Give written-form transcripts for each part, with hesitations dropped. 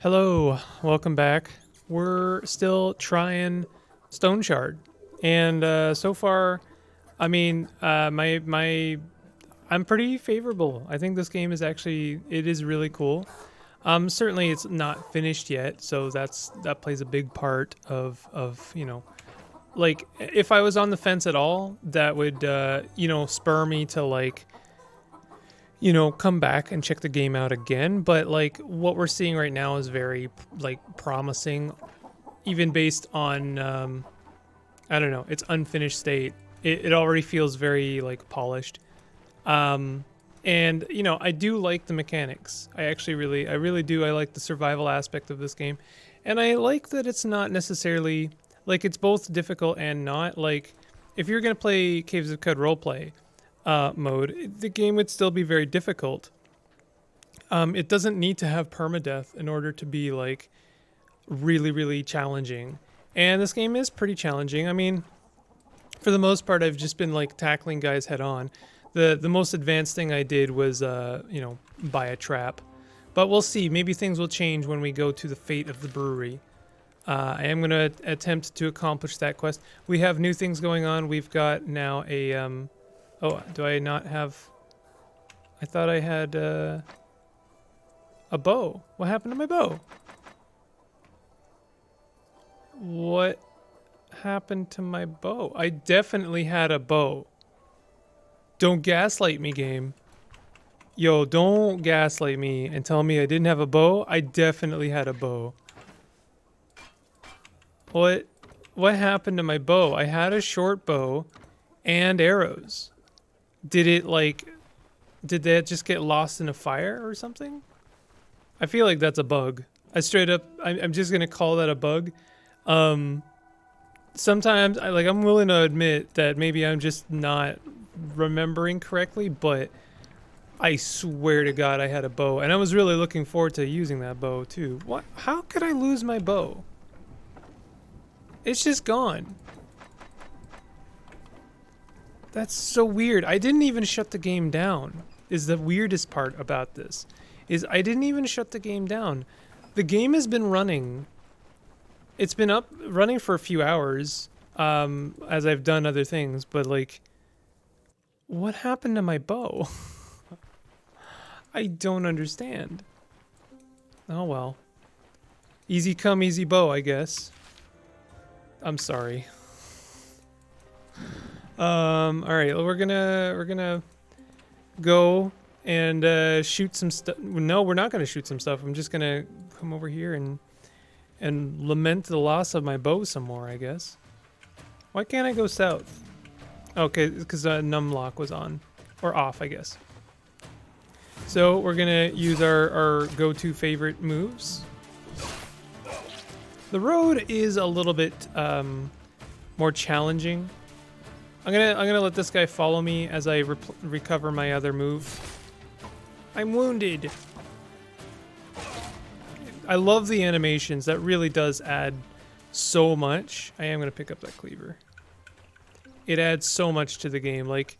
Hello, welcome back. We're still trying Stoneshard, and so far, I mean, I'm pretty favorable. I think this game is it is really cool. Certainly it's not finished yet, so that plays a big part of like if I was on the fence at all, that would spur me to come back and check the game out again. But like what we're seeing right now is very like promising, even based on I don't know, its unfinished state. It already feels very like polished. And I do like the mechanics. I really do. I like the survival aspect of this game, and I like that it's not necessarily like it's both difficult and not like if you're gonna play Caves of Cud roleplay mode, the game would still be very difficult. It doesn't need to have permadeath in order to be like really, really challenging. And this game is pretty challenging. I mean, for the most part, I've just been like tackling guys head on. The most advanced thing I did was buy a trap. But we'll see. Maybe things will change when we go to the fate of the brewery. I am going to attempt to accomplish that quest. We have new things going on. We've got now a oh, do I not have... I thought I had a bow. What happened to my bow? What happened to my bow? I definitely had a bow. Don't gaslight me, game. Yo, don't gaslight me and tell me I didn't have a bow. I definitely had a bow. What happened to my bow? I had a short bow and arrows. Did that just get lost in a fire or something? I feel like that's a bug. I'm just gonna call that a bug. Sometimes I'm willing to admit that maybe I'm just not remembering correctly, but I swear to God I had a bow, and I was really looking forward to using that bow too. What? How could I lose my bow? It's just gone. That's so weird. I didn't even shut the game down. Is the weirdest part about this. Is I didn't even shut the game down. The game has been running. It's been up running for a few hours as I've done other things, but like what happened to my bow? I don't understand. Oh well. Easy come, easy bow, I guess. I'm sorry. All right, well, we're gonna go and shoot some stuff. No, we're not gonna shoot some stuff. I'm just gonna come over here and lament the loss of my bow some more, I guess. Why can't I go south? Okay, because numlock was on or off, I guess. So we're gonna use our go-to favorite moves. The road is a little bit more challenging. I'm gonna let this guy follow me as I recover my other move. I'm wounded. I love the animations. That really does add so much. I am gonna pick up that cleaver. It adds so much to the game. Like,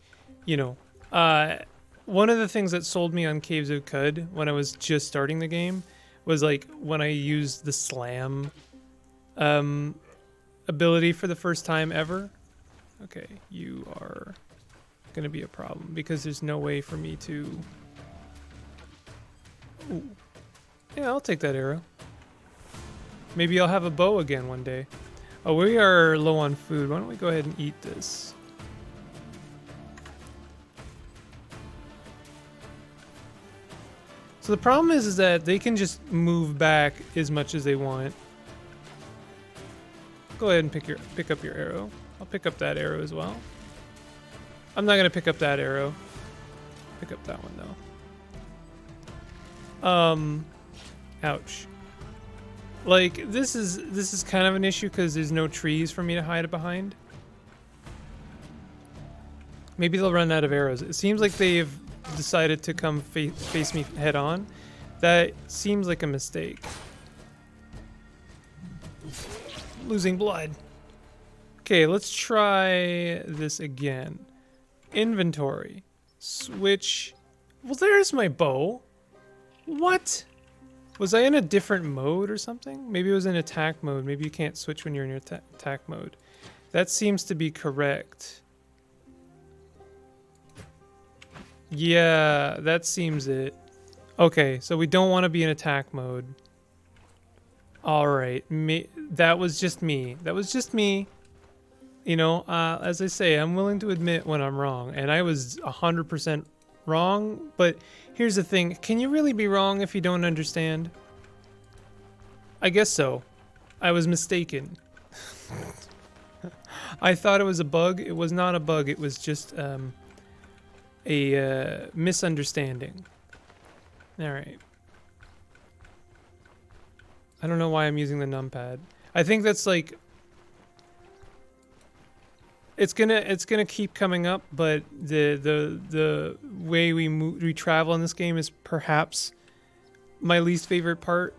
one of the things that sold me on Caves of Cud when I was just starting the game was like when I used the slam ability for the first time ever. Okay, you are gonna be a problem because there's no way for me to... Ooh. Yeah, I'll take that arrow. Maybe I'll have a bow again one day. Oh, we are low on food. Why don't we go ahead and eat this? So the problem is that they can just move back as much as they want. Go ahead and pick up your arrow. I'll pick up that arrow as well. I'm not gonna pick up that arrow. Pick up that one though. Ouch. Like this is kind of an issue because there's no trees for me to hide behind. Maybe they'll run out of arrows. It seems like they've decided to come face me head on. That seems like a mistake. Losing blood. Okay, let's try this again. Inventory. Switch. Well, there's my bow. What? Was I in a different mode or something? Maybe it was in attack mode. Maybe you can't switch when you're in your attack mode. That seems to be correct. Yeah, that seems it. Okay, so we don't want to be in attack mode. Alright, that was just me. That was just me. You know, as I say, I'm willing to admit when I'm wrong. And I was 100% wrong, but here's the thing. Can you really be wrong if you don't understand? I guess so. I was mistaken. I thought it was a bug. It was not a bug. It was just a misunderstanding. Alright. I don't know why I'm using the numpad. I think that's like... It's gonna keep coming up, but the way we travel in this game is perhaps my least favorite part.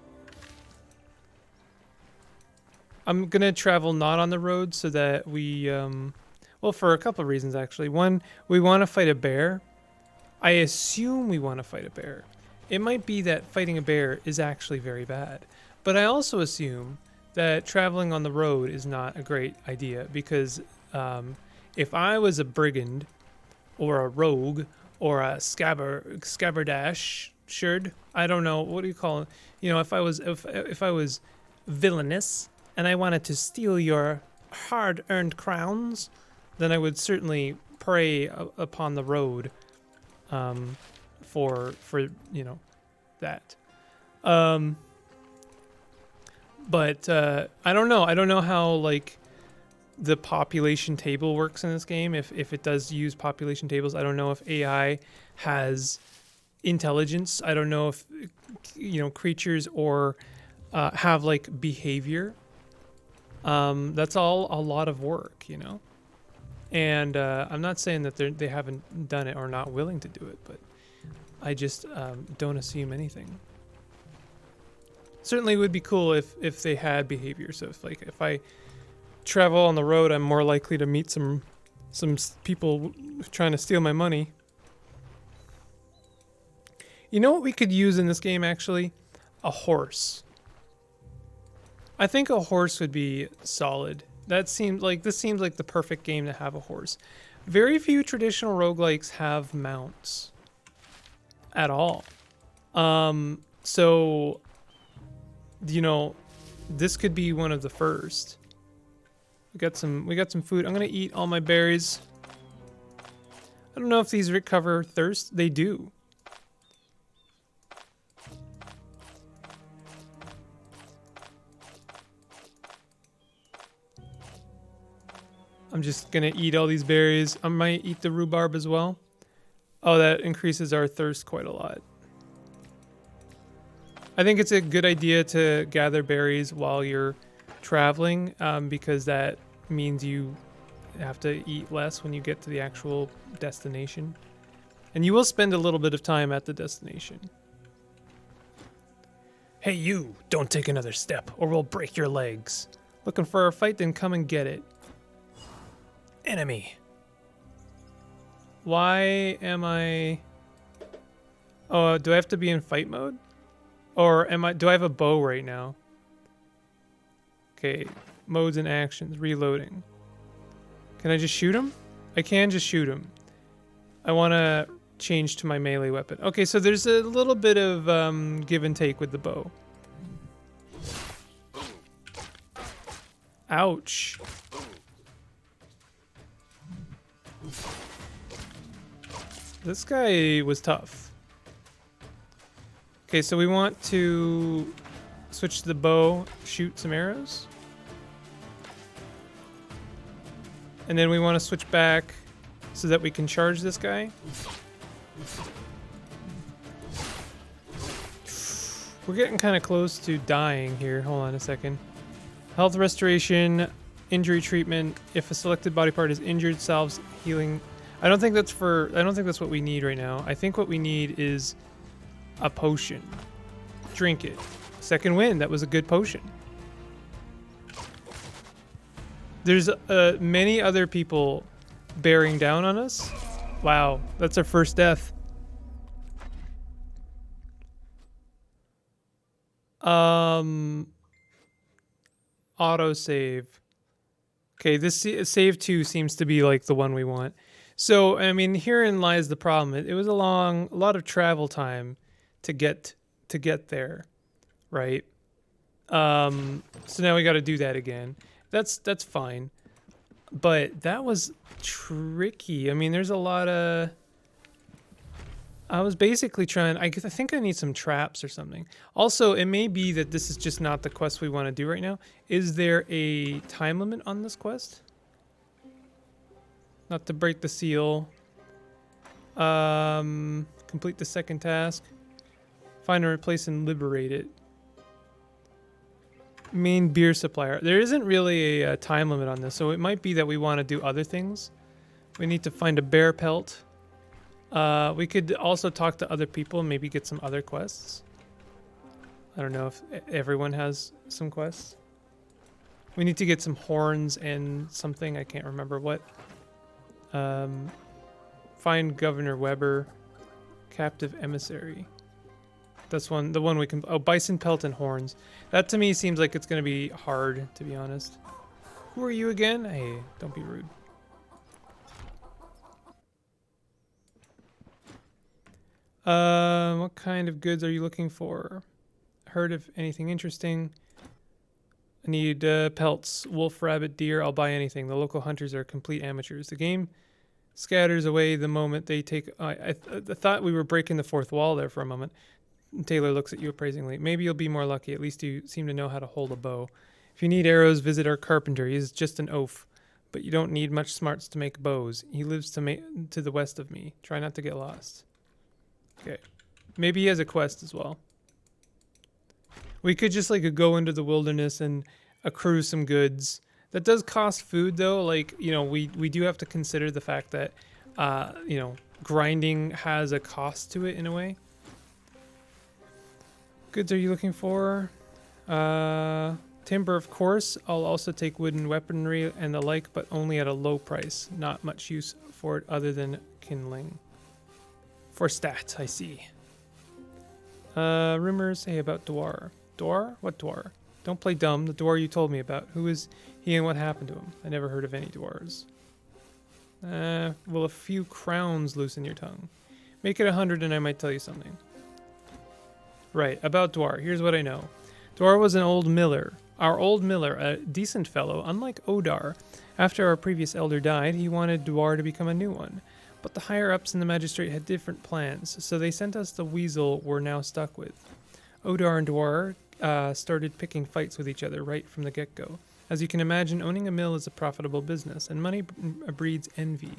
I'm gonna travel not on the road so that we well, for a couple of reasons actually. One, we want to fight a bear. I assume we want to fight a bear. It might be that fighting a bear is actually very bad, but I also assume that traveling on the road is not a great idea because if I was a brigand or a rogue or a scabbardashard, I don't know, what do you call it? You know, if I was villainous and I wanted to steal your hard-earned crowns, then I would certainly prey upon the road for you know that. But I don't know. I don't know how like the population table works in this game. If it does use population tables, I don't know if AI has intelligence. I don't know if you know creatures or have like behavior. That's all a lot of work, you know. And I'm not saying that they haven't done it or not willing to do it, but I just don't assume anything. Certainly would be cool if they had behavior. So if I travel on the road, I'm more likely to meet some people trying to steal my money. You know what we could use in this game actually? A horse. I think a horse would be solid. This seems like the perfect game to have a horse. Very few traditional roguelikes have mounts at all. So you know, this could be one of the first. We got some food. I'm gonna eat all my berries. I don't know if these recover thirst. They do. I'm just gonna eat all these berries. I might eat the rhubarb as well. Oh, that increases our thirst quite a lot. I think it's a good idea to gather berries while you're traveling because that means you have to eat less when you get to the actual destination. And you will spend a little bit of time at the destination. Hey you, don't take another step or we'll break your legs. Looking for a fight? Then come and get it. Enemy. Why am I... Oh, do I have to be in fight mode? Or do I have a bow right now? Okay, modes and actions, reloading. Can I just shoot him? I can just shoot him. I want to change to my melee weapon. Okay, so there's a little bit of give and take with the bow. Ouch. This guy was tough. Okay, so we want to switch to the bow, shoot some arrows. And then we want to switch back so that we can charge this guy. We're getting kind of close to dying here. Hold on a second. Health restoration, injury treatment. If a selected body part is injured, salves healing. I don't think that's what we need right now. I think what we need is a potion. Drink it. Second wind. That was a good potion. There's many other people bearing down on us. Wow, that's our first death. Autosave. Okay, this save 2 seems to be like the one we want. So, I mean, herein lies the problem. It was a lot of travel time to get there, right? So now we got to do that again. That's fine. But that was tricky. I mean, there's a lot of... I was basically trying... I think I need some traps or something. Also, it may be that this is just not the quest we want to do right now. Is there a time limit on this quest? Not to break the seal. Complete the second task. Find and replace and liberate it. Main beer supplier. There isn't really a time limit on this, so it might be that we want to do other things. We need to find a bear pelt. We could also talk to other people and maybe get some other quests. I don't know if everyone has some quests. We need to get some horns and something. I can't remember what. Find Governor Weber. Captive emissary. That's the one we can... Oh, bison pelt and horns. That to me seems like it's going to be hard, to be honest. Who are you again? Hey, don't be rude. What kind of goods are you looking for? Heard of anything interesting? I need pelts, wolf, rabbit, deer. I'll buy anything. The local hunters are complete amateurs. The game scatters away the moment they take... I thought we were breaking the fourth wall there for a moment. Taylor looks at you appraisingly. Maybe you'll be more lucky. At least you seem to know how to hold a bow. If you need arrows, visit our carpenter. He is just an oaf. But you don't need much smarts to make bows. He lives to the west of me. Try not to get lost. Okay. Maybe he has a quest as well. We could just like go into the wilderness and accrue some goods. That does cost food though. Like, you know, we do have to consider the fact that, you know, grinding has a cost to it in a way. Goods are you looking for? Timber, of course. I'll also take wooden weaponry and the like, but only at a low price. Not much use for it other than kindling. For stats, I see. Rumors, hey, about Dwar. Dwar? What Dwar? Don't play dumb. The Dwar you told me about. Who is he and what happened to him? I never heard of any Dwars. Will a few crowns loosen your tongue? Make it 100 and I might tell you something. Right, about Dwar. Here's what I know. Dwar was an old miller. Our old miller, a decent fellow, unlike Odar. After our previous elder died, he wanted Dwar to become a new one. But the higher-ups in the magistrate had different plans, so they sent us the weasel we're now stuck with. Odar and Dwar started picking fights with each other right from the get-go. As you can imagine, owning a mill is a profitable business, and money breeds envy.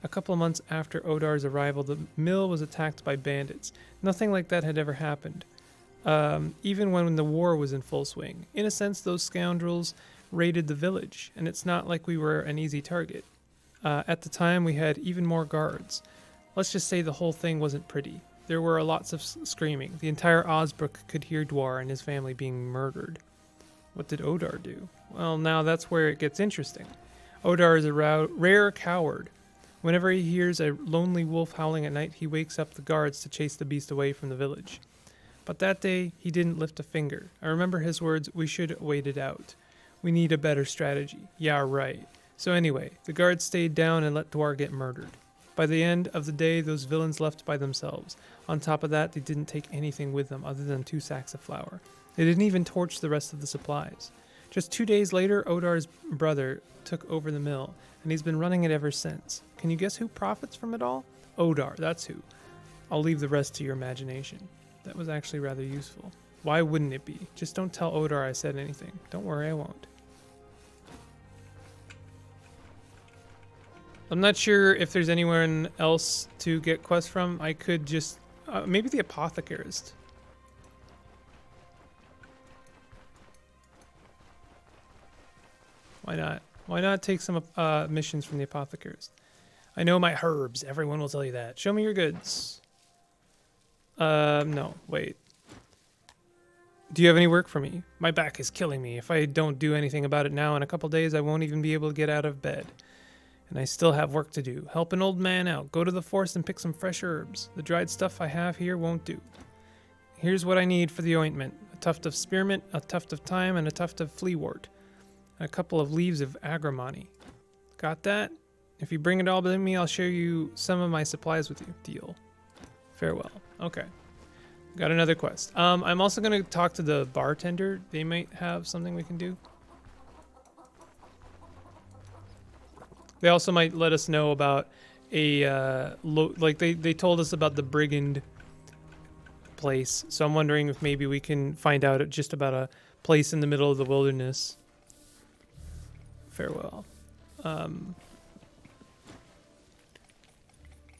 A couple of months after Odar's arrival, the mill was attacked by bandits. Nothing like that had ever happened, even when the war was in full swing. In a sense, those scoundrels raided the village, and it's not like we were an easy target. At the time, we had even more guards. Let's just say the whole thing wasn't pretty. There were lots of screaming. The entire Osbrook could hear Dwar and his family being murdered. What did Odar do? Well, now that's where it gets interesting. Odar is a rare coward. Whenever he hears a lonely wolf howling at night, he wakes up the guards to chase the beast away from the village. But that day, he didn't lift a finger. I remember his words, we should wait it out. We need a better strategy. Yeah, right. So anyway, the guards stayed down and let Dwar get murdered. By the end of the day, those villains left by themselves. On top of that, they didn't take anything with them other than 2 sacks of flour. They didn't even torch the rest of the supplies. Just 2 days later, Odar's brother took over the mill, and he's been running it ever since. Can you guess who profits from it all? Odar, that's who. I'll leave the rest to your imagination. That was actually rather useful. Why wouldn't it be? Just don't tell Odar I said anything. Don't worry, I won't. I'm not sure if there's anyone else to get quests from. I could just... maybe the apothecarist. Why not? Why not take some missions from the apothecarist? I know my herbs. Everyone will tell you that. Show me your goods. No. Wait. Do you have any work for me? My back is killing me. If I don't do anything about it now, in a couple days, I won't even be able to get out of bed. And I still have work to do. Help an old man out. Go to the forest and pick some fresh herbs. The dried stuff I have here won't do. Here's what I need for the ointment. a tuft of spearmint, a tuft of thyme, and a tuft of fleawort. And a couple of leaves of agrimony. Got that? If you bring it all to me, I'll share you some of my supplies with you. Deal. Farewell. Okay. Got another quest. I'm also going to talk to the bartender. They might have something we can do. They also might let us know about a, like they told us about the brigand place. So I'm wondering if maybe we can find out just about a place in the middle of the wilderness. Farewell.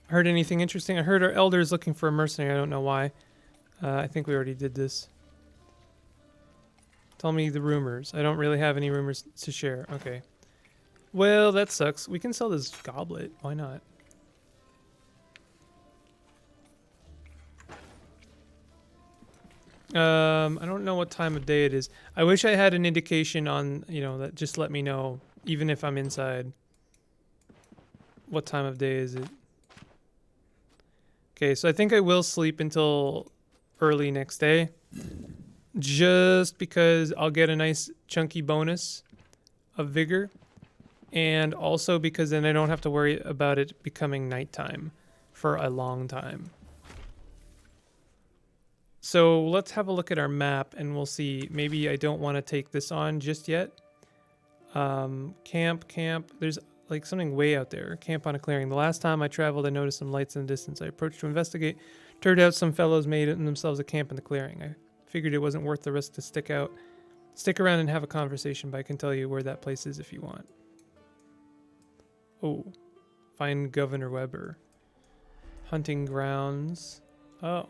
Heard anything interesting? I heard our elder is looking for a mercenary. I don't know why. I think we already did this. Tell me the rumors. I don't really have any rumors to share. Okay. Well, that sucks. We can sell this goblet. Why not? I don't know what time of day it is. I wish I had an indication on, you know, that just let me know, even if I'm inside. What time of day is it? Okay, so I think I will sleep until early next day. Just because I'll get a nice chunky bonus of vigor. And also because then I don't have to worry about it becoming nighttime for a long time. So let's have a look at our map and we'll see. Maybe I don't want to take this on just yet. Camp. There's like something way out there. Camp on a clearing. The last time I traveled, I noticed some lights in the distance. I approached to investigate. Turned out some fellows made themselves a camp in the clearing. I figured it wasn't worth the risk to stick around and have a conversation, but I can tell you where that place is if you want. Oh, find Governor Weber. Hunting grounds. Oh.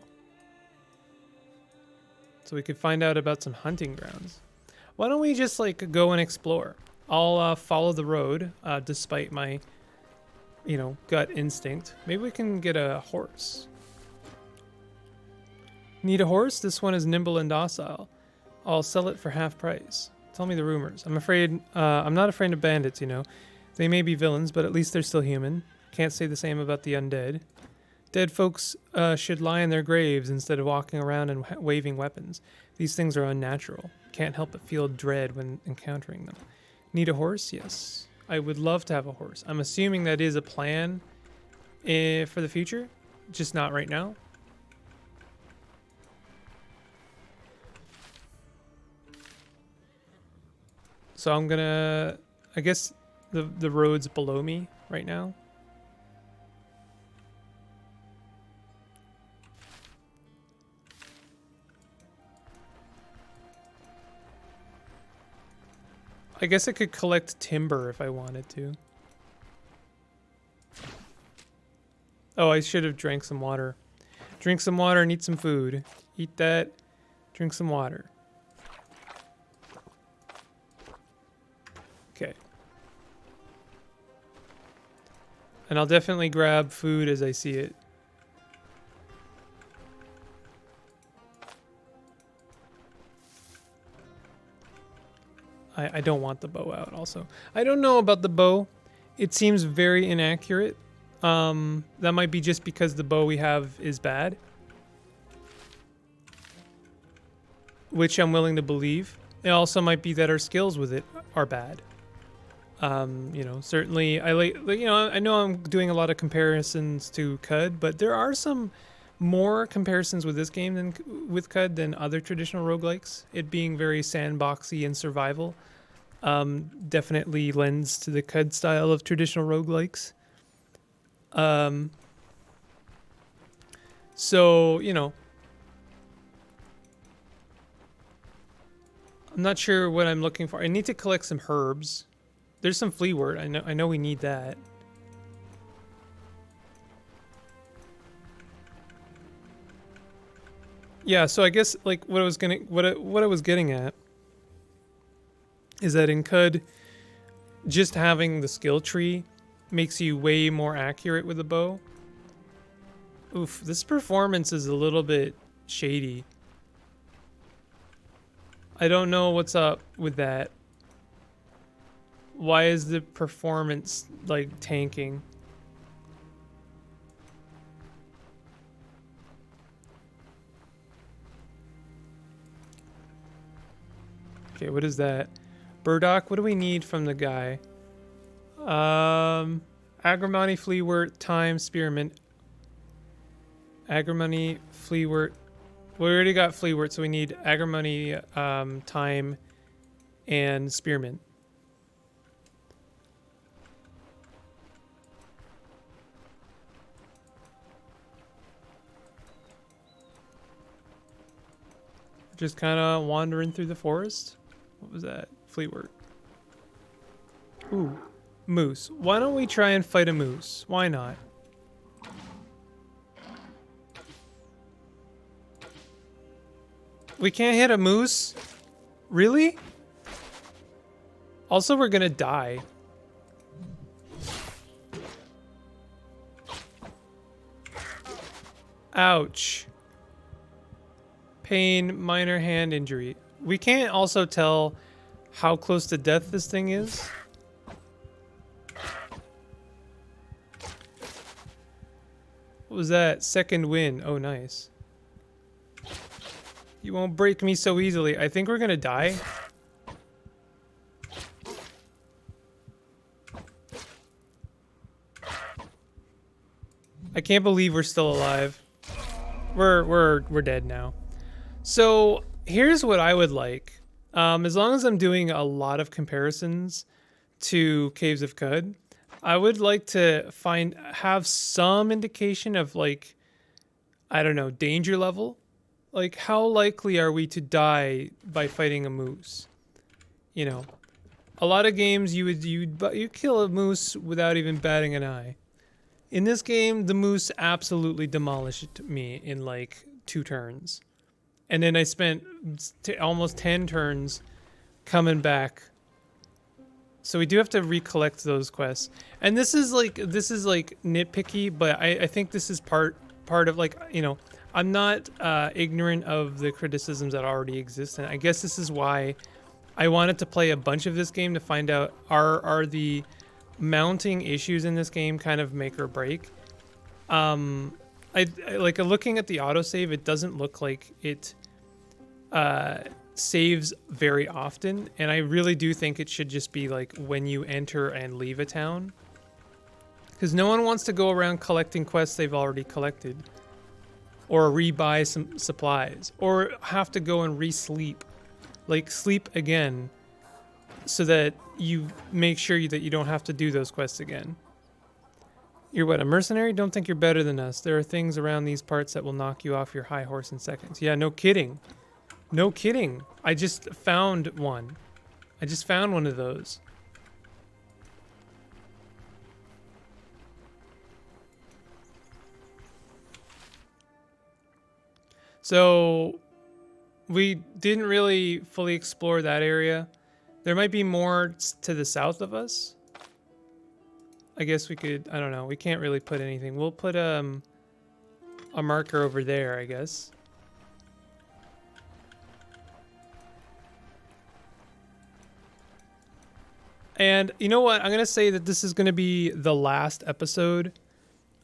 So we could find out about some hunting grounds. Why don't we just like go and explore? I'll follow the road, despite my, you know, gut instinct. Maybe we can get a horse. Need a horse? This one is nimble and docile. I'll sell it for half price. Tell me the rumors. I'm not afraid of bandits, you know. They may be villains, but at least they're still human. Can't say the same about the undead. Dead folks should lie in their graves instead of walking around and waving weapons. These things are unnatural. Can't help but feel dread when encountering them. Need a horse? Yes. I would love to have a horse. I'm assuming that is a plan for the future, just not right now. So I'm gonna, I guess the road's below me right now. I guess I could collect timber if I wanted to. Oh, I should have drank some water. Drink some water and eat some food. Eat that, drink some water. Okay. And I'll definitely grab food as I see it. I don't want the bow out also. I don't know about the bow. It seems very inaccurate. That might be just because the bow we have is bad. Which I'm willing to believe. It also might be that our skills with it are bad. You know, certainly I know I'm doing a lot of comparisons to CUD, but there are some more comparisons with this game than with CUD than other traditional roguelikes. It being very sandboxy and survival definitely lends to the CUD style of traditional roguelikes. So, you know, I'm not sure what I'm looking for. I need to collect some herbs. There's some fleawort. I know we need that. Yeah, so I guess like what I was getting at is that in CUD, just having the skill tree makes you way more accurate with the bow. Oof, this performance is a little bit shady. I don't know what's up with that. Why is the performance like tanking? Okay, what is that? Burdock, what do we need from the guy? Agrimony, Fleawort, Time, Spearmint. Agrimony, Fleawort. We already got Fleawort, so we need Agrimony, Time, and Spearmint. Just kind of wandering through the forest. What was that? Fleetwort. Ooh, moose. Why don't we try and fight a moose? Why not? We can't hit a moose? Really? Also, we're gonna die. Ouch. Pain, minor hand injury. We can't also tell how close to death this thing is. What was that? Second win. Oh, nice. You won't break me so easily. I think we're gonna die. I can't believe we're still alive. We're dead now. So here's what I would like. As long as I'm doing a lot of comparisons to Caves of Cud, I would like to have some indication of, like, I don't know, danger level. Like, how likely are we to die by fighting a moose? You know, a lot of games you kill a moose without even batting an eye. In this game, the moose absolutely demolished me in like 2 turns. And then I spent almost 10 turns coming back. So we do have to recollect those quests. And this is like nitpicky, but I think this is part of, like, you know, I'm not ignorant of the criticisms that already exist. And I guess this is why I wanted to play a bunch of this game to find out are the mounting issues in this game kind of make or break. I like looking at the autosave, it doesn't look like it saves very often, and I really do think it should just be like when you enter and leave a town, because no one wants to go around collecting quests they've already collected, or rebuy some supplies, or have to go and re-sleep, like sleep again, so that you make sure that you don't have to do those quests again. You're what, a mercenary? Don't think you're better than us. There are things around these parts that will knock you off your high horse in seconds. Yeah, no kidding. No kidding. I just found one. I just found one of those. So we didn't really fully explore that area. There might be more to the south of us. I guess we could, I don't know. We can't really put anything. We'll put a marker over there, I guess. And you know what? I'm going to say that this is going to be the last episode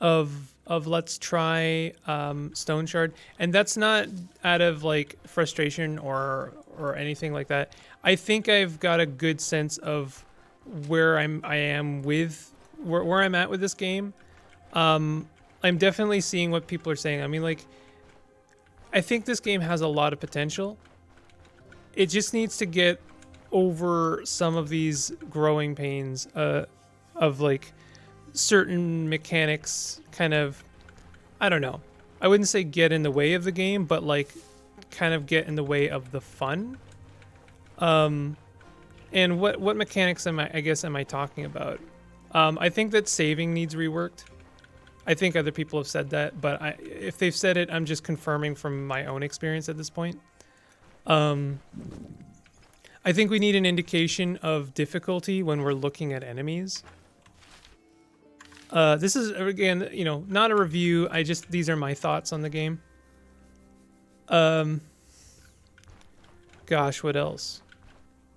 of Let's Try Stoneshard. And that's not out of like frustration or anything like that. I think I've got a good sense of where I am with where I'm at with this game. I'm definitely seeing what people are saying. I mean, like, I think this game has a lot of potential. It just needs to get over some of these growing pains of like certain mechanics kind of, I don't know. I wouldn't say get in the way of the game, but like kind of get in the way of the fun. And what mechanics am I talking about? I think that saving needs reworked. I think other people have said that, but if they've said it, I'm just confirming from my own experience at this point. I think we need an indication of difficulty when we're looking at enemies. This is, again, you know, not a review. These are my thoughts on the game. Gosh, what else?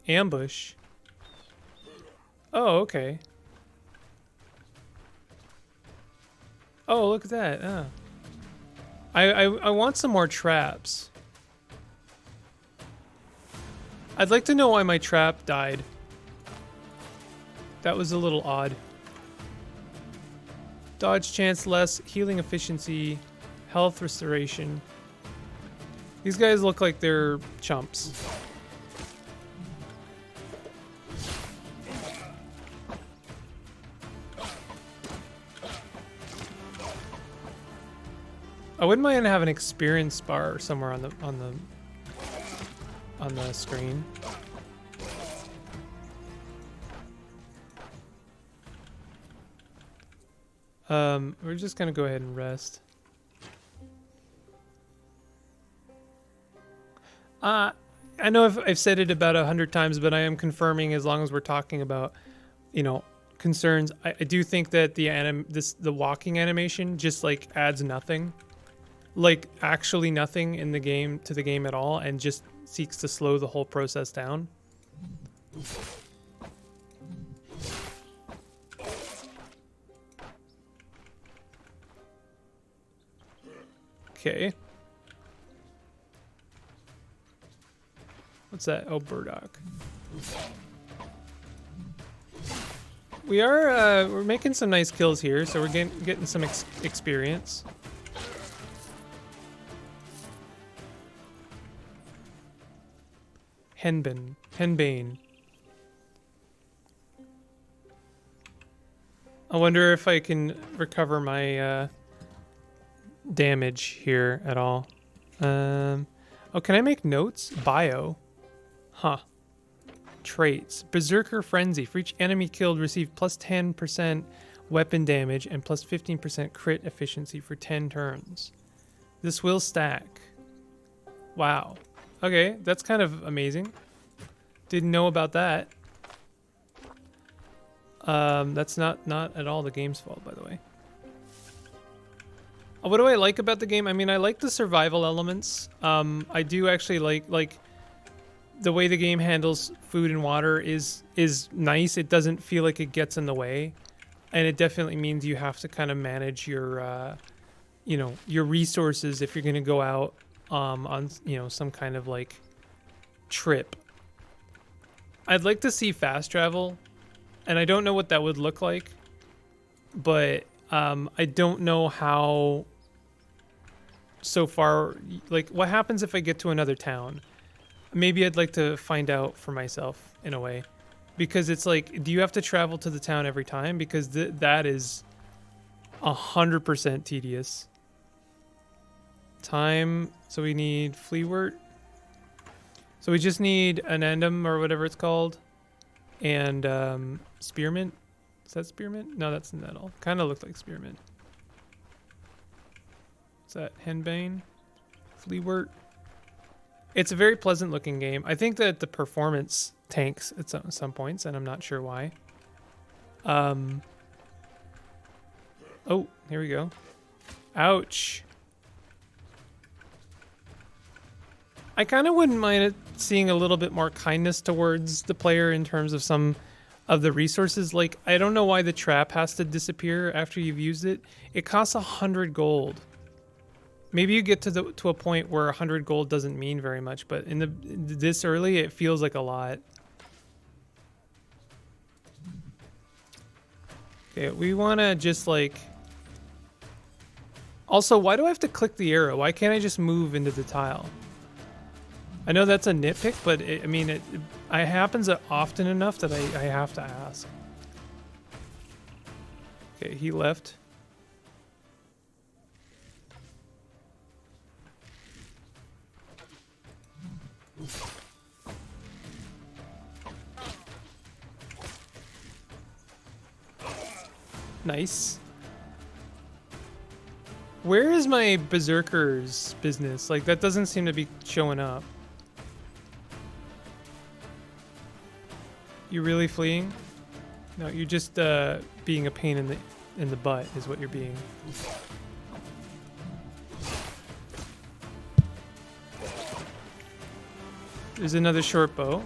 Ambush. Oh, okay. Oh, look at that. Oh. I want some more traps. I'd like to know why my trap died. That was a little odd. Dodge chance less, healing efficiency, health restoration. These guys look like they're chumps. I wouldn't mind having an experience bar somewhere on the screen. We're just gonna go ahead and rest. I know I've said it about 100 times, but I am confirming as long as we're talking about, you know, concerns. I do think that the walking animation just like adds nothing, like actually nothing in the game to the game at all, and just seeks to slow the whole process down. Okay. What's that? Oh, burdock. We're making some nice kills here, so we're getting some experience. Henbane. I wonder if I can recover my damage here at all. Oh, can I make notes? Bio. Huh. Traits. Berserker Frenzy. For each enemy killed, receive plus 10% weapon damage and plus 15% crit efficiency for 10 turns. This will stack. Wow. Okay, that's kind of amazing. Didn't know about that. That's not at all the game's fault, by the way. What do I like about the game? I mean, I like the survival elements. I do actually like the way the game handles food and water is nice. It doesn't feel like it gets in the way, and it definitely means you have to kind of manage your, you know, your resources if you're going to go out on, you know, some kind of like trip. I'd like to see fast travel, and I don't know what that would look like, but I don't know how. So far, like, what happens if I get to another town? Maybe I'd like to find out for myself in a way, because it's like, do you have to travel to the town every time? Because that is 100% tedious. Time. So we need Fleawort. So we just need an Endem or whatever it's called, and Spearmint. Is that Spearmint? No, that's Nettle. Kind of looked like Spearmint. That Henbane, Fleawort. It's a very pleasant looking game. I think that the performance tanks at some points, and I'm not sure why. Oh, here we go. Ouch. I kind of wouldn't mind it seeing a little bit more kindness towards the player in terms of some of the resources. Like, I don't know why the trap has to disappear after you've used it. It costs 100 gold. Maybe you get to a point where 100 gold doesn't mean very much, but this early, it feels like a lot. Okay, we want to just like... Also, why do I have to click the arrow? Why can't I just move into the tile? I know that's a nitpick, but it happens often enough that I have to ask. Okay, he left. Nice. Where is my berserker's business? Like, that doesn't seem to be showing up. You really fleeing? No, you're just being a pain in the butt is what you're being. There's another short bow.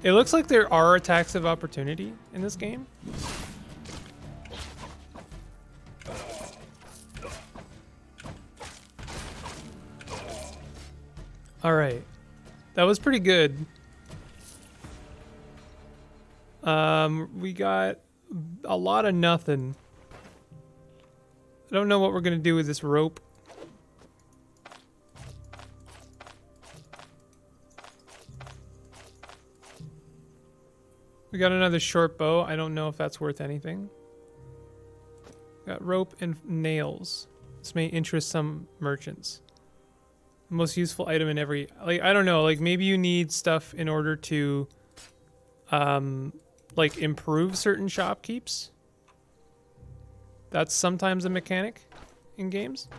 It looks like there are attacks of opportunity in this game. All right. That was pretty good. We got a lot of nothing. I don't know what we're going to do with this rope. We got another short bow. I don't know if that's worth anything. Got rope and nails. This may interest some merchants. Most useful item in every... Like, I don't know. Like, maybe you need stuff in order to... like, improve certain shopkeeps. That's sometimes a mechanic in games.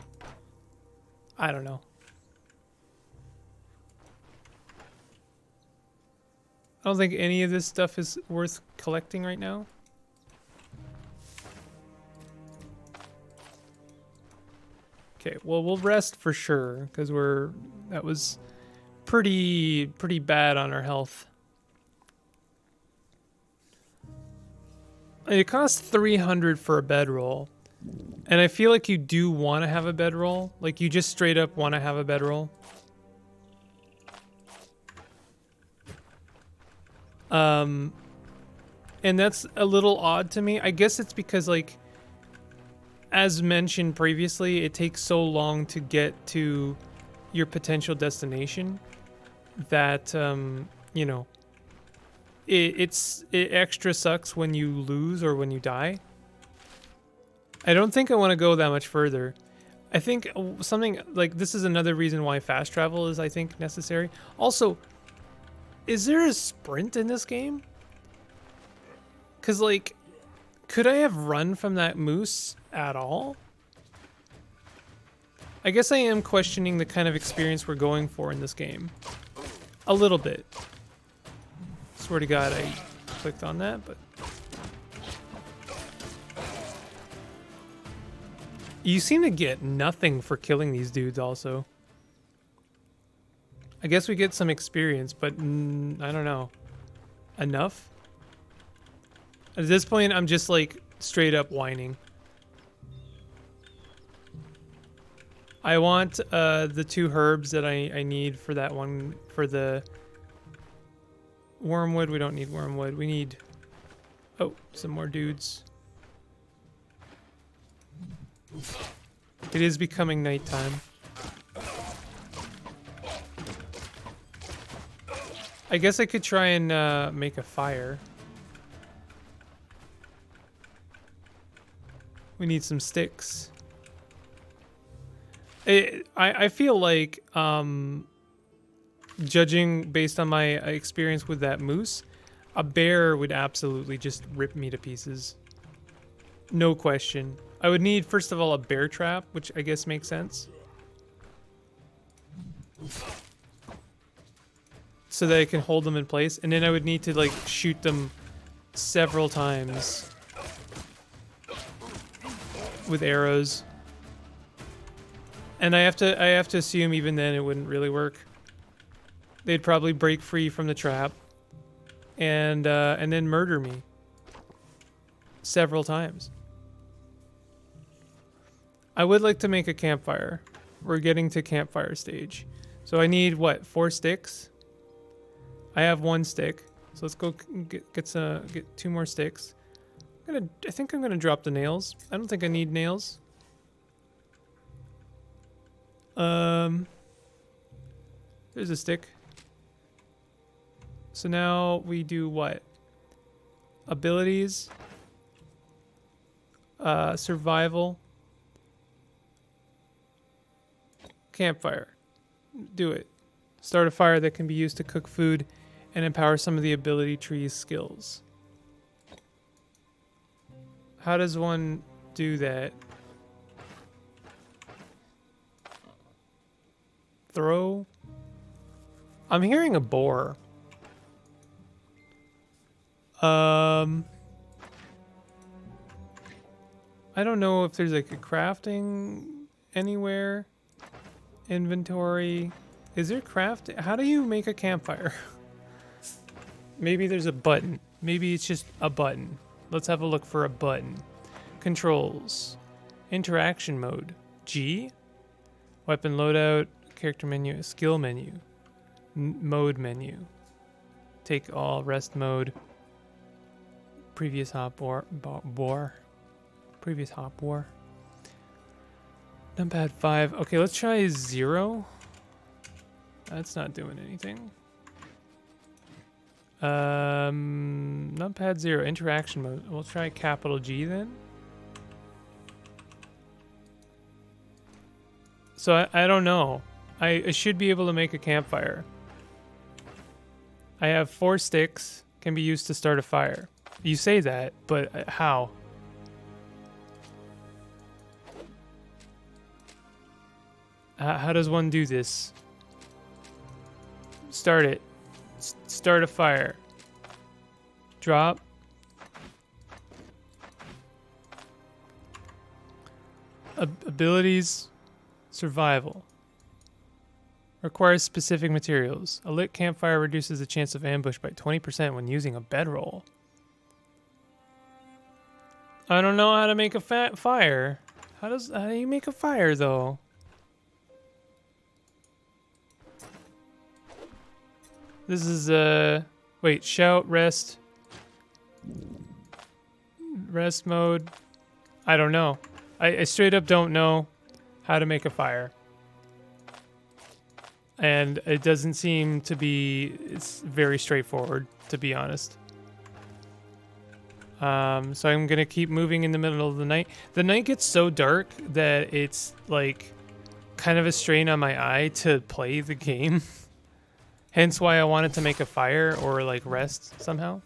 I don't know. I don't think any of this stuff is worth collecting right now. Okay, well, we'll rest for sure, because that was pretty bad on our health. It costs 300 for a bedroll, and I feel like you do want to have a bedroll. Like, you just straight up want to have a bedroll. And that's a little odd to me. I guess it's because, like, as mentioned previously, it takes so long to get to your potential destination that, you know, it extra sucks when you lose or when you die. I don't think I want to go that much further. I think something like this is another reason why fast travel is, I think, necessary. Also, is there a sprint in this game? Because, like, could I have run from that moose at all? I guess I am questioning the kind of experience we're going for in this game. A little bit. Swear to God, I clicked on that, but... You seem to get nothing for killing these dudes also. I guess we get some experience, but I don't know. Enough? At this point, I'm just like straight up whining. I want the 2 herbs that I need for that one, for the wormwood. We don't need wormwood. We need, oh, some more dudes. It is becoming nighttime. I guess I could try and make a fire. We need some sticks. I feel like, judging based on my experience with that moose, a bear would absolutely just rip me to pieces. No question. I would need, first of all, a bear trap, which I guess makes sense. So that I can hold them in place. And then I would need to, like, shoot them several times with arrows. And I have to assume even then it wouldn't really work. They'd probably break free from the trap and then murder me several times. I would like to make a campfire. We're getting to campfire stage. So I need what, 4 sticks? I have 1 stick. So let's go get 2 more sticks. I think I'm gonna drop the nails. I don't think I need nails. There's a stick. So now we do what? Abilities. Survival. Campfire. Do it. Start a fire that can be used to cook food and empower some of the ability tree's skills. How does one do that? Throw? I'm hearing a boar. I don't know if there's like a crafting anywhere. Inventory. Is there craft? How do you make a campfire? Maybe there's a button. Maybe it's just a button. Let's have a look for a button. Controls. Interaction mode. G. Weapon loadout. Character menu. Skill menu. Mode menu. Take all, rest mode. Previous hop war. Previous hop war. Numpad 5. Okay, let's try 0. That's not doing anything. Numpad 0, interaction mode. We'll try capital G then. So I don't know. I should be able to make a campfire. I have 4 sticks, can be used to start a fire. You say that, but how? How does one do this? Start it. Start a fire. Drop. Abilities. Survival. Requires specific materials. A lit campfire reduces the chance of ambush by 20% when using a bedroll. I don't know how to make a fire. How do you make a fire though? This is wait, shout, rest. Rest mode. I don't know. I straight up don't know how to make a fire. And it doesn't seem to be, it's very straightforward, to be honest. So I'm gonna keep moving in the middle of the night. The night gets so dark that it's like kind of a strain on my eye to play the game. Hence why I wanted to make a fire or like rest somehow.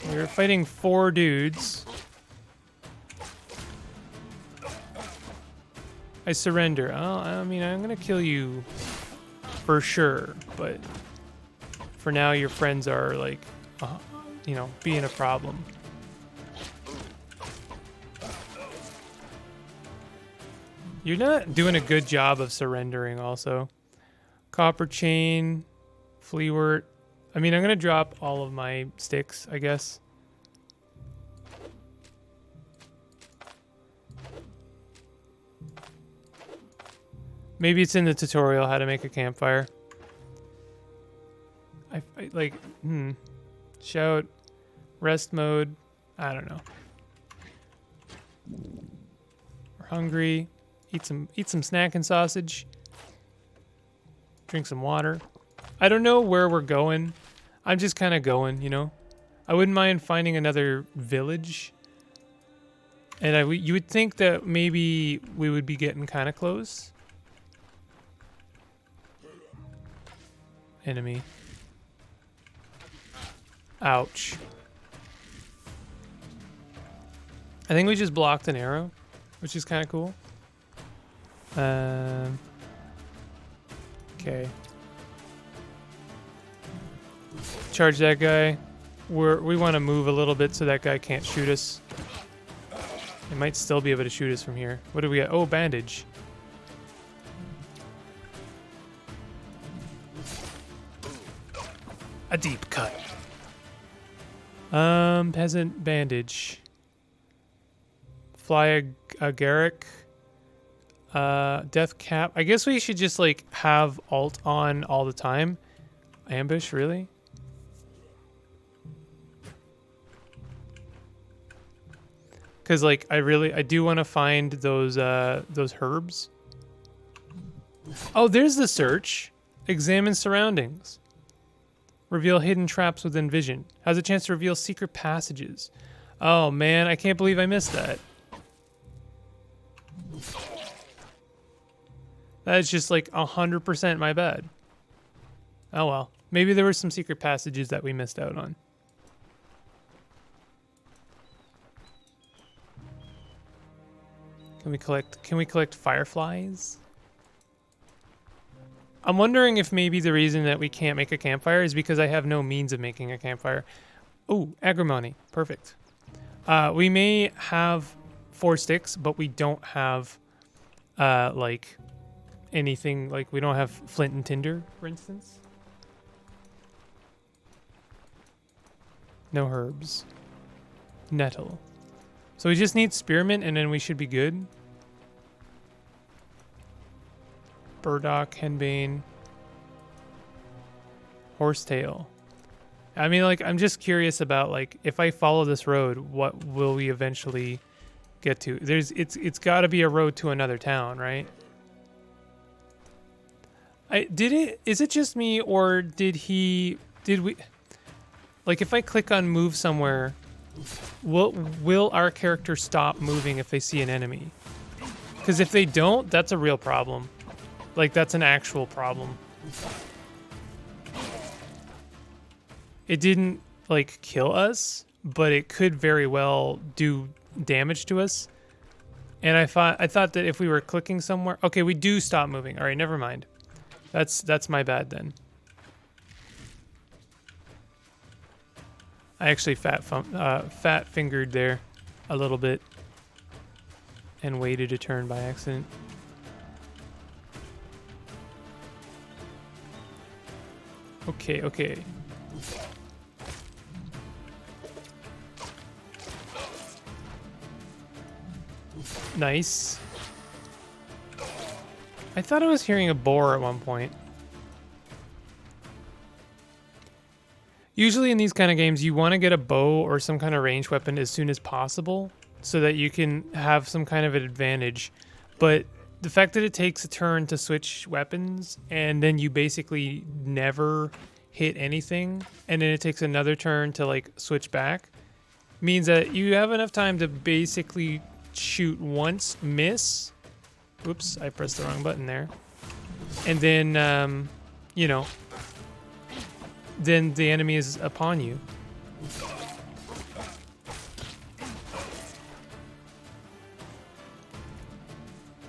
We're fighting 4 dudes. I surrender. Oh, I mean, I'm gonna kill you for sure, but for now your friends are like, you know, being a problem. You're not doing a good job of surrendering also. Copper chain, fleawort. I mean, I'm gonna drop all of my sticks, I guess. Maybe it's in the tutorial how to make a campfire. I like, shout, rest mode. I don't know. We're hungry. Eat some snack and sausage. Drink some water. I don't know where we're going. I'm just kind of going, you know. I wouldn't mind finding another village. And you would think that maybe we would be getting kind of close. Enemy. Ouch. I think we just blocked an arrow, which is kind of cool. Okay. Charge that guy. We want to move a little bit so that guy can't shoot us. He might still be able to shoot us from here. What do we got? Oh, bandage. A deep cut. Peasant bandage. Fly a Garrick. Death cap. I guess we should just like have alt on all the time. Ambush, really? Because like I do want to find those herbs. Oh, there's the search. Examine surroundings. Reveal hidden traps within vision. Has a chance to reveal secret passages. Oh man, I can't believe I missed that. That is just like 100% my bad. Oh well. Maybe there were some secret passages that we missed out on. Can we collect fireflies? I'm wondering if maybe the reason that we can't make a campfire is because I have no means of making a campfire. Oh, agrimony. Perfect. We may have 4 sticks, but we don't have like anything, like we don't have flint and tinder, for instance. No herbs. Nettle. So we just need spearmint and then we should be good. Burdock, henbane, horsetail. I mean, like, I'm just curious about, like, if I follow this road, what will we eventually get to? It's got to be a road to another town, right? Is it just me, or did we, like, if I click on move somewhere, will our character stop moving if they see an enemy? Because if they don't, that's a real problem. Like, that's an actual problem. It didn't, like, kill us, but it could very well do damage to us. And I thought that if we were clicking somewhere... Okay, we do stop moving. All right, never mind. That's my bad then. I actually fat fingered there a little bit and waited a turn by accident. Okay. Nice. I thought I was hearing a boar at one point. Usually in these kind of games, you want to get a bow or some kind of ranged weapon as soon as possible so that you can have some kind of an advantage. But the fact that it takes a turn to switch weapons and then you basically never hit anything and then it takes another turn to, like, switch back means that you have enough time to basically shoot once, miss. Oops, I pressed the wrong button there. And then, you know, then the enemy is upon you.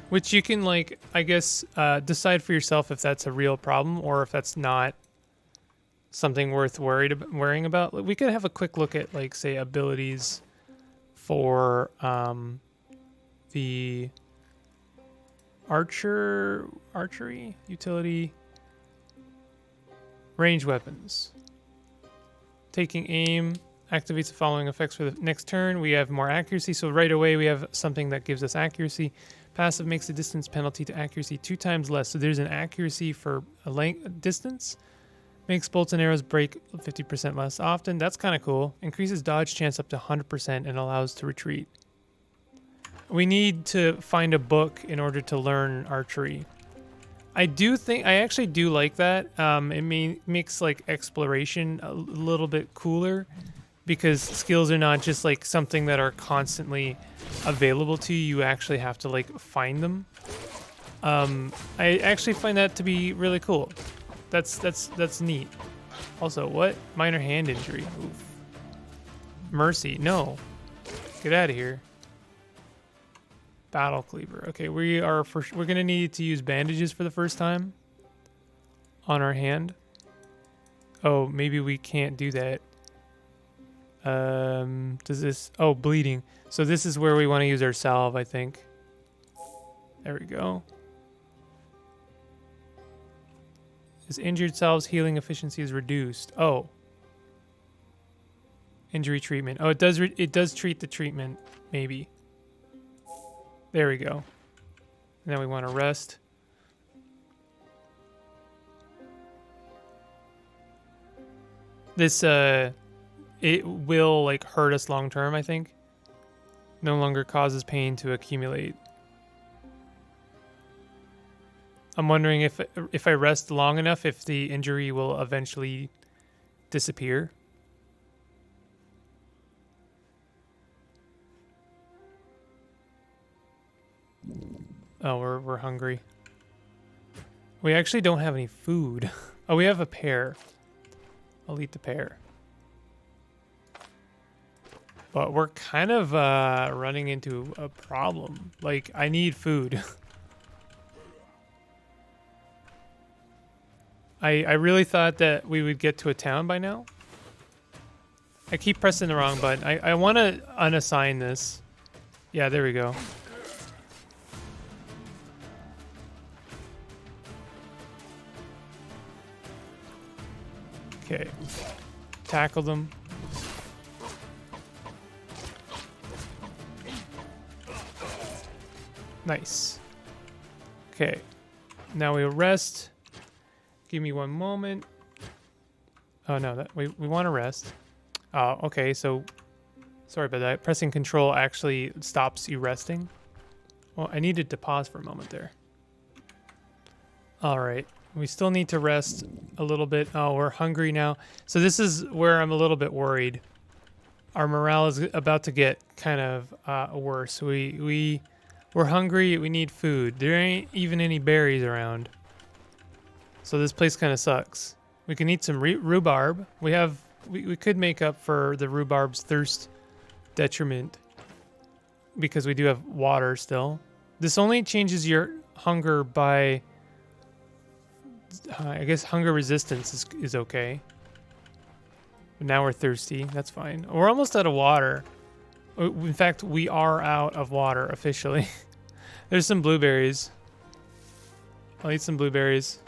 Which you can, like, I guess, decide for yourself if that's a real problem or if that's not something worth worrying about. We could have a quick look at, like, say, abilities for the archery utility, range weapons. Taking aim activates the following effects for the next turn. We have more accuracy, so right away we have something that gives us accuracy. Passive makes the distance penalty to accuracy 2 times less. So there's an accuracy for a distance. Makes bolts and arrows break 50% less often. That's kind of cool. Increases dodge chance up to 100% and allows to retreat. We need to find a book in order to learn archery. I actually do like that. It makes, like, exploration a little bit cooler because skills are not just, like, something that are constantly available to you. You actually have to, like, find them. I actually find that to be really cool. That's neat. Also, what? Minor hand injury. Oof. Mercy. No. Get out of here. Battle cleaver. Okay, we're gonna need to use bandages for the first time on our hand. Oh, maybe we can't do that. Does this? Oh, bleeding. So this is where we want to use our salve, I think. There we go. This injured salve's healing efficiency is reduced. Oh. Injury treatment. Oh, it does treat the treatment, maybe. There we go. Now we want to rest. This, it will, like, hurt us long term, I think. No longer causes pain to accumulate. I'm wondering if I rest long enough, if the injury will eventually disappear. Oh, we're hungry. We actually don't have any food. Oh, we have a pear. I'll eat the pear. But we're kind of running into a problem. Like, I need food. I really thought that we would get to a town by now. I keep pressing the wrong button. I want to unassign this. Yeah, there we go. Okay. Tackle them. Nice. Okay. Now we'll rest. Give me one moment. Oh no, we want to rest. Oh, okay, so sorry about that. Pressing control actually stops you resting. Well, I needed to pause for a moment there. All right, we still need to rest a little bit. Oh, we're hungry now. So this is where I'm a little bit worried. Our morale is about to get kind of worse. We're hungry. We need food. There ain't even any berries around. So this place kind of sucks. We can eat some rhubarb. We could make up for the rhubarb's thirst detriment because we do have water still. This only changes your hunger by, I guess hunger resistance is okay. But now we're thirsty. That's fine. We're almost out of water. In fact, we are out of water officially. There's some blueberries. I'll eat some blueberries.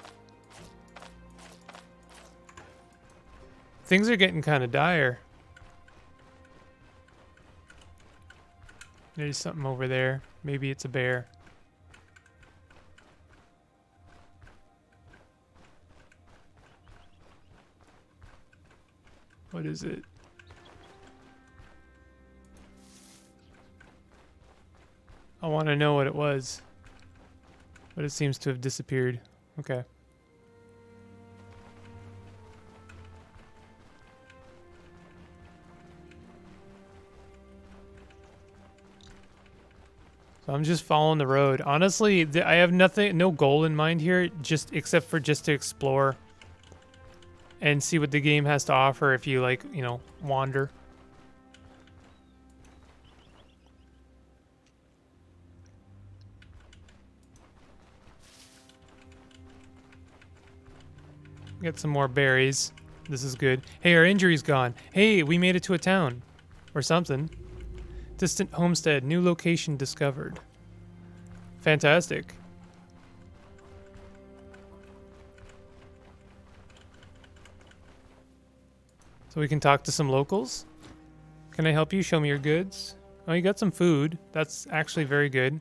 Things are getting kind of dire. There's something over there. Maybe it's a bear. What is it? I want to know what it was. But it seems to have disappeared. Okay. So I'm just following the road. Honestly, I have no goal in mind here, except for just to explore and see what the game has to offer if you like, wander. Get some more berries. This is good. Hey, our injury's gone. Hey, we made it to a town or something. Distant homestead, new location discovered. Fantastic. So we can talk to some locals. Can I help you? Show me your goods. Oh, you got some food. That's actually very good.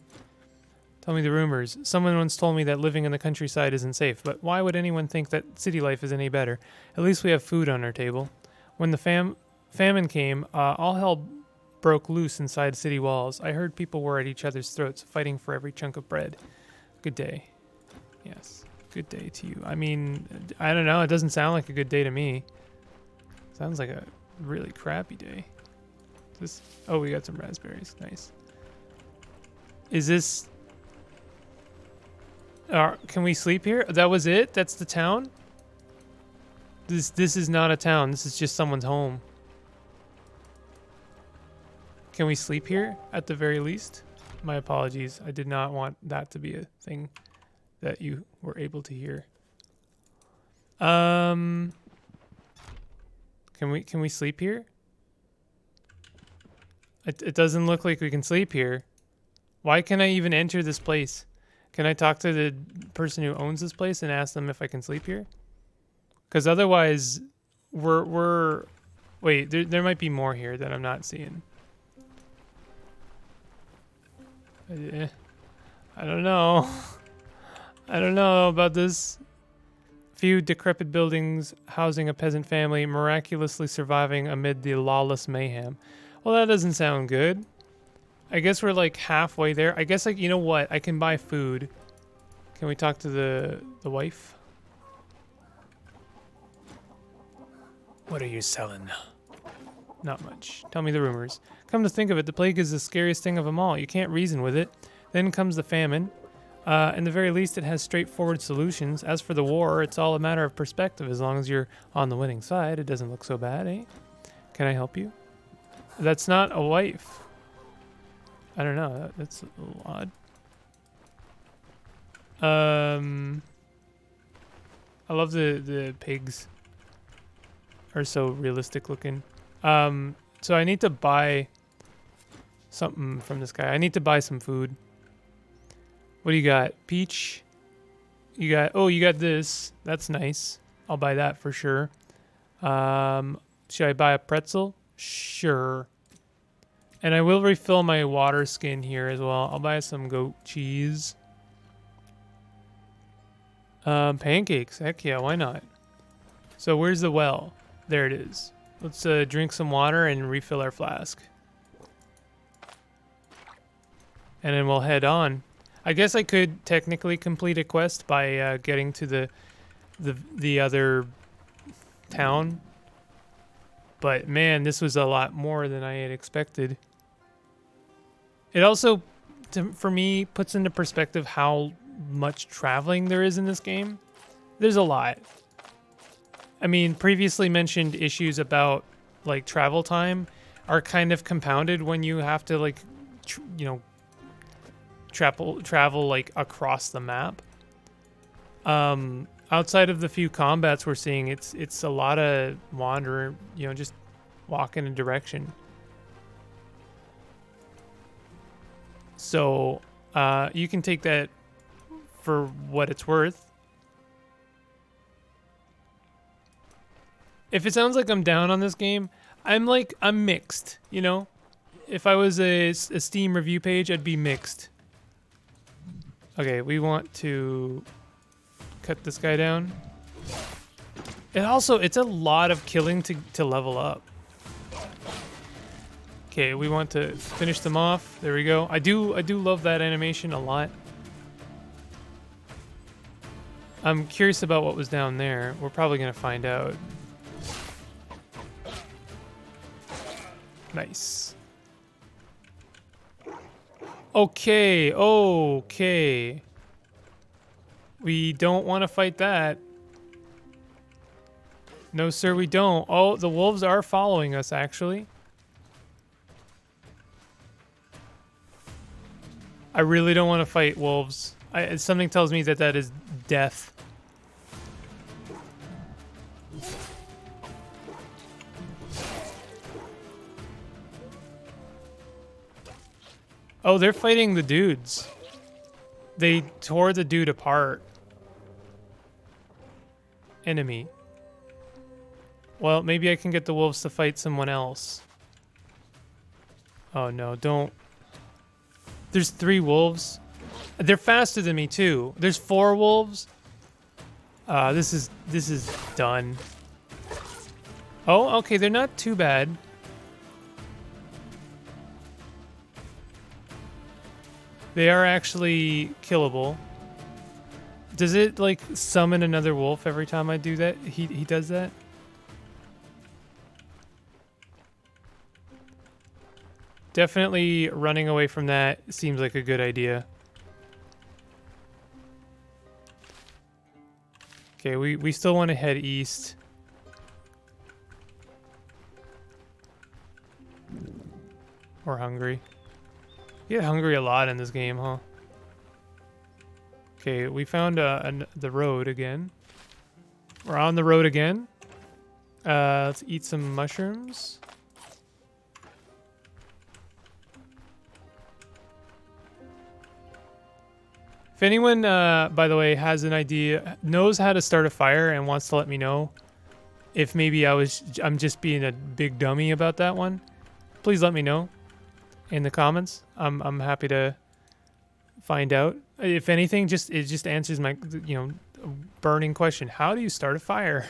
Tell me the rumors. Someone once told me that living in the countryside isn't safe, but why would anyone think that city life is any better? At least we have food on our table. When the famine came, all hell broke loose inside city walls. I heard people were at each other's throats, fighting for every chunk of bread. Good day. Yes, good day to you. I mean, I don't know. It doesn't sound like a good day to me. Sounds like a really crappy day. Oh, we got some raspberries. Nice. Is this... can we sleep here? That was it? That's the town? This is not a town. This is just someone's home. Can we sleep here at the very least? My apologies. I did not want that to be a thing that you were able to hear. Can we sleep here? It doesn't look like we can sleep here. Why can I even enter this place? Can I talk to the person who owns this place and ask them if I can sleep here? Because otherwise, wait, there might be more here that I'm not seeing. I don't know. I don't know about this. Few decrepit buildings housing a peasant family miraculously surviving amid the lawless mayhem. Well, that doesn't sound good. I guess we're like halfway there. I guess, like, you know what? I can buy food. Can we talk to the wife? What are you selling? Not much. Tell me the rumors. Come to think of it, the plague is the scariest thing of them all. You can't reason with it. Then comes the famine. In the very least, it has straightforward solutions. As for the war, it's all a matter of perspective. As long as you're on the winning side, it doesn't look so bad, eh? Can I help you? That's not a wife. I don't know. That's a little odd. I love the pigs. Are so realistic looking. So I need to buy something from this guy. I need to buy some food. What do you got? Peach? You got this. That's nice. I'll buy that for sure. Should I buy a pretzel? Sure. And I will refill my water skin here as well. I'll buy some goat cheese. Pancakes. Heck yeah, why not? So where's the well? There it is. Let's drink some water and refill our flask. And then we'll head on. I guess I could technically complete a quest by getting to the other town. But man, this was a lot more than I had expected. It also, for me, puts into perspective how much traveling there is in this game. There's a lot. I mean, previously mentioned issues about like travel time are kind of compounded when you have to like, travel like across the map. Outside of the few combats we're seeing, it's a lot of wander, just walk in a direction. So you can take that for what it's worth. If it sounds like I'm down on this game, I'm mixed, If I was a Steam review page, I'd be mixed. Okay, we want to cut this guy down. It's a lot of killing to level up. Okay, we want to finish them off. There we go. I do love that animation a lot. I'm curious about what was down there. We're probably gonna find out. Nice. Okay. We don't want to fight that. No, sir, we don't. Oh, the wolves are following us, actually. I really don't want to fight wolves. Something tells me that is death. Oh, they're fighting the dudes. They tore the dude apart. Enemy. Well, maybe I can get the wolves to fight someone else. Oh no, don't. There's 3 wolves. They're faster than me too. There's 4 wolves. This is done. Oh, okay, they're not too bad. They are actually killable. Does it like summon another wolf every time I do that? He does that? Definitely running away from that seems like a good idea. Okay, we still want to head east. We're hungry. You get hungry a lot in this game, huh? Okay, we found the road again. We're on the road again. Let's eat some mushrooms. If anyone, by the way, has an idea, knows how to start a fire and wants to let me know if maybe I'm just being a big dummy about that one, please let me know in the comments. I'm happy to find out. If anything, it just answers my burning question. How do you start a fire?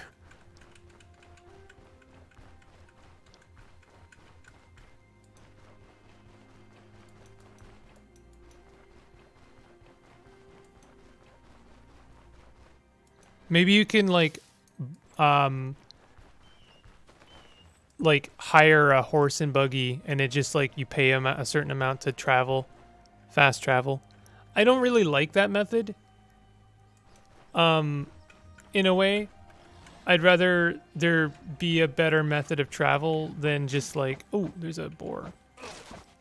Maybe you can like hire a horse and buggy, and it just like you pay them a certain amount to travel, fast travel. I don't really like that method. In a way, I'd rather there be a better method of travel than just like, oh, there's a boar.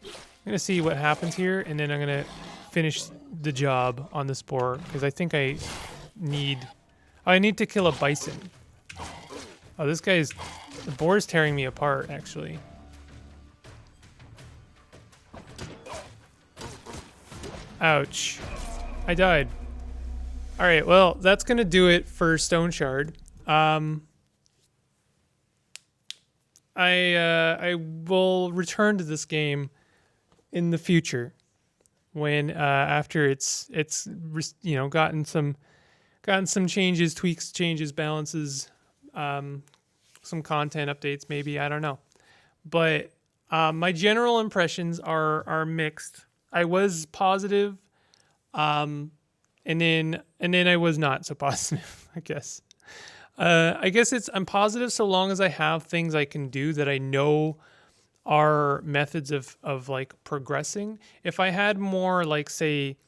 I'm gonna see what happens here, and then I'm gonna finish the job on this boar because I think I need to kill a bison. Oh, the boar's tearing me apart, actually. Ouch. I died. Alright, well, that's gonna do it for Stoneshard. I will return to this game in the future when after it's gotten some gotten some changes, tweaks, changes, balances, some content updates, maybe, I don't know. But my general impressions are mixed. I was positive, and then I was not so positive, I guess. I guess I'm positive so long as I have things I can do that I know are methods of like progressing. If I had more like say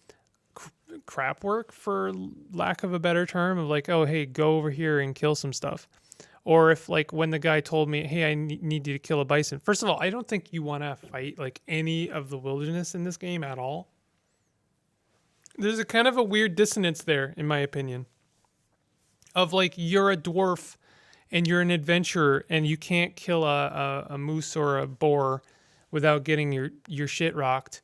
crap work, for lack of a better term, of like, oh hey, go over here and kill some stuff, or if like when the guy told me, hey, I need you to kill a bison. First of all, I don't think you want to fight like any of the wilderness in this game at all. There's a kind of a weird dissonance there, in my opinion, of like you're a dwarf and you're an adventurer and you can't kill a moose or a boar without getting your shit rocked.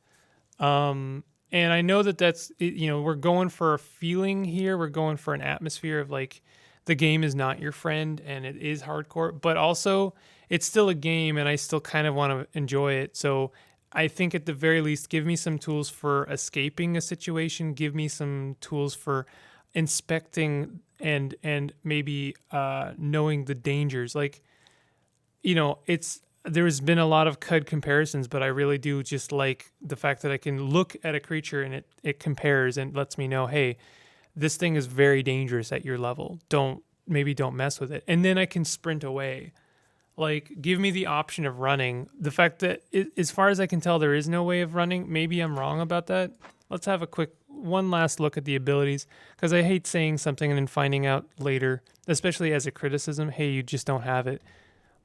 And I know that's, we're going for a feeling here. We're going for an atmosphere of like the game is not your friend and it is hardcore, but also it's still a game and I still kind of want to enjoy it. So I think at the very least, give me some tools for escaping a situation. Give me some tools for inspecting and maybe knowing the dangers. Like, there's been a lot of CUD comparisons, but I really do just like the fact that I can look at a creature and it compares and lets me know, hey, this thing is very dangerous at your level. Don't mess with it. And then I can sprint away. Like, give me the option of running. The fact that, as far as I can tell, there is no way of running. Maybe I'm wrong about that. Let's have one last look at the abilities, because I hate saying something and then finding out later, especially as a criticism, hey, you just don't have it.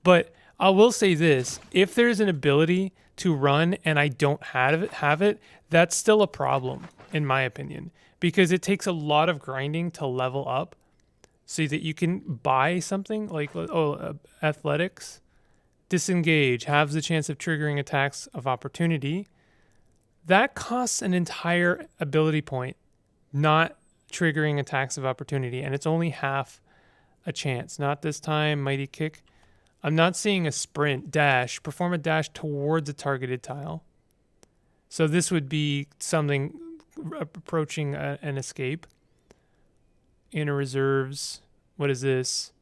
But I will say this, if there's an ability to run and I don't have it, that's still a problem, in my opinion, because it takes a lot of grinding to level up so that you can buy something like, athletics, disengage, have the chance of triggering attacks of opportunity. That costs an entire ability point, not triggering attacks of opportunity, and it's only half a chance. Not this time, mighty kick. I'm not seeing a sprint, dash, perform a dash towards a targeted tile. So this would be something approaching an escape. Inner reserves. What is this?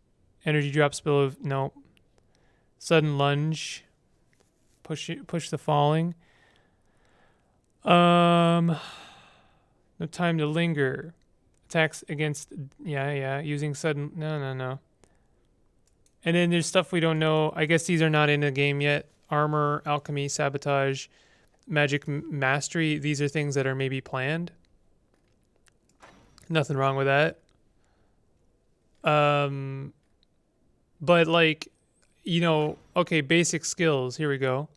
Energy drop spill no. Sudden lunge. Push the falling. No time to linger. Attacks against using sudden no. And then there's stuff we don't know. I guess these are not in the game yet. Armor, alchemy, sabotage, magic mastery. These are things that are maybe planned. Nothing wrong with that. But like, okay, basic skills. Here we go.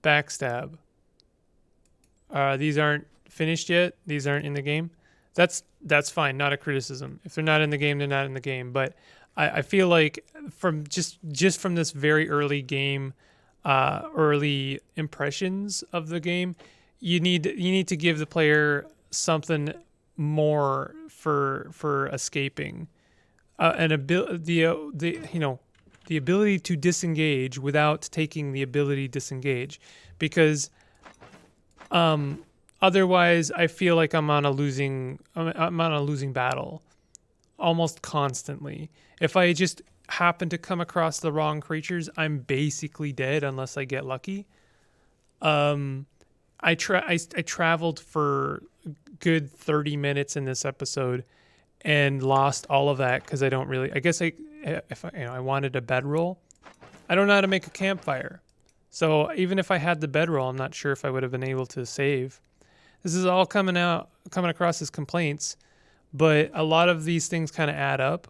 Backstab. These aren't finished yet. These aren't in the game. That's fine. Not a criticism. If they're not in the game, they're not in the game. But I feel like from just from this very early game, early impressions of the game, you need to give the player something more for escaping, the ability to disengage without taking the ability to disengage, because otherwise I feel like I'm on a losing battle almost constantly. If I just happen to come across the wrong creatures, I'm basically dead unless I get lucky. I traveled for a good 30 minutes in this episode and lost all of that because I wanted a bedroll. I don't know how to make a campfire. So even if I had the bedroll, I'm not sure if I would have been able to save. This is all coming across as complaints, but a lot of these things kind of add up.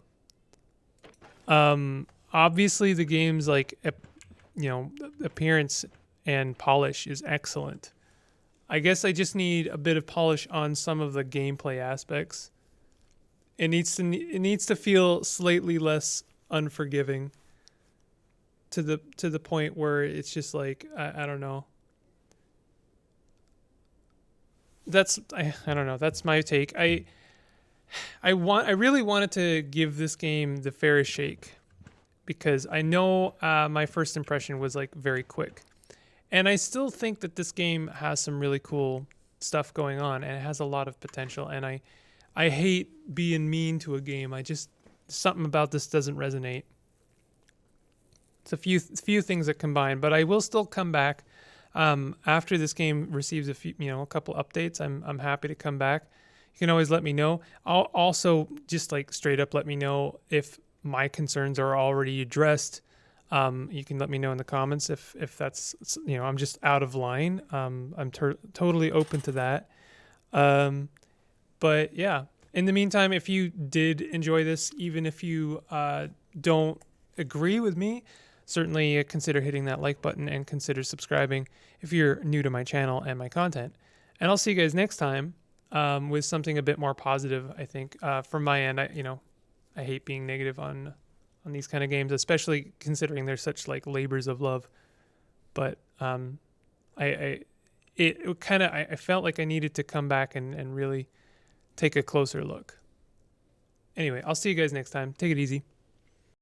Obviously the game's appearance and polish is excellent. I guess I just need a bit of polish on some of the gameplay aspects. It needs to feel slightly less unforgiving to the point where it's just like, I don't know. I don't know. That's my take. I really wanted to give this game the fairest shake, because I know my first impression was like very quick, and I still think that this game has some really cool stuff going on and it has a lot of potential, and I hate being mean to a game. I just, something about this doesn't resonate. It's a few things that combine, but I will still come back after this game receives a couple updates. I'm happy to come back. You can always let me know. I'll also just like straight up let me know if my concerns are already addressed. You can let me know in the comments if that's, I'm just out of line. I'm totally open to that. But yeah, in the meantime, if you did enjoy this, even if you don't agree with me, certainly consider hitting that like button and consider subscribing if you're new to my channel and my content. And I'll see you guys next time with something a bit more positive. I think from my end, I hate being negative on these kind of games, especially considering they're such like labors of love. But I felt like I needed to come back and really take a closer look. Anyway, I'll see you guys next time. Take it easy.